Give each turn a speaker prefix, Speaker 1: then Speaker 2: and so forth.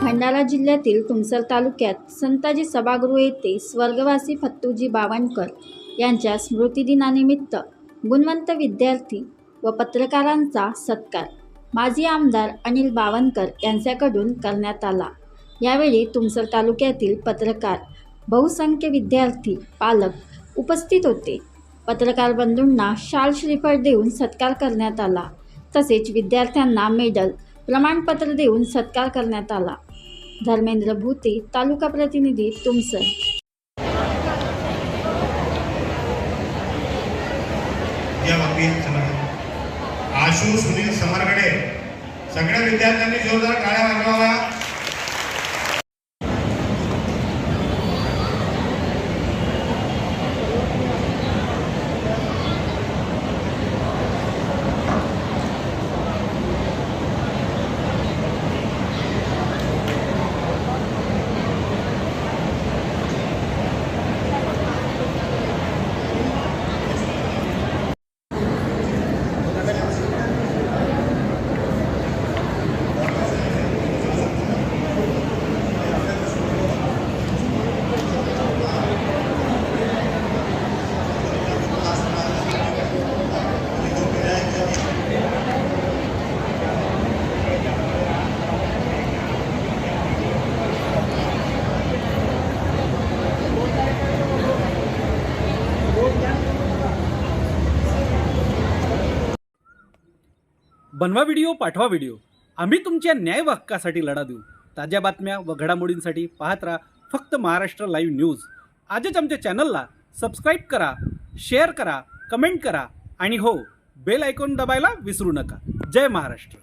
Speaker 1: भंडारा जिल्ह्यातील तुमसर तालुक्यात संताजी सभागृह येथे स्वर्गवासी फत्तूजी बावनकर यांच्या स्मृतिदिनानिमित्त गुणवंत विद्यार्थी व पत्रकारांचा सत्कार माजी आमदार अनिल बावनकर यांच्याकडून करण्यात आला। यावेळी तुमसर तालुक्यातील पत्रकार, बहुसंख्य विद्यार्थी, पालक उपस्थित होते। पत्रकार बंधूंना शाल श्रीफळ देऊन सत्कार करण्यात आला। तसेच विद्यार्थ्यांना मेडल, प्रमाणपत्र देऊन सत्कार करण्यात आला। धर्मेंद्र भूते, तालुका प्रतिनिधी, तुमसर।
Speaker 2: आशू सुनील समरगडे, सगळ्या विद्यार्थ्यांनी जोरदार टाळ्या वाजवाव्या।
Speaker 3: बनवा व्हिडिओ, पाठवा व्हिडिओ, आम्ही तुमच्या न्याय व हक्कासाठी लढा देऊ। ताज्या बातम्या व घडामोडींसाठी पाहत राहा फक्त महाराष्ट्र लाईव्ह न्यूज। आजच आमच्या चॅनलला सबस्क्राईब करा, शेअर करा, कमेंट करा आणि हो, बेल आयकॉन दाबायला विसरू नका। जय महाराष्ट्र।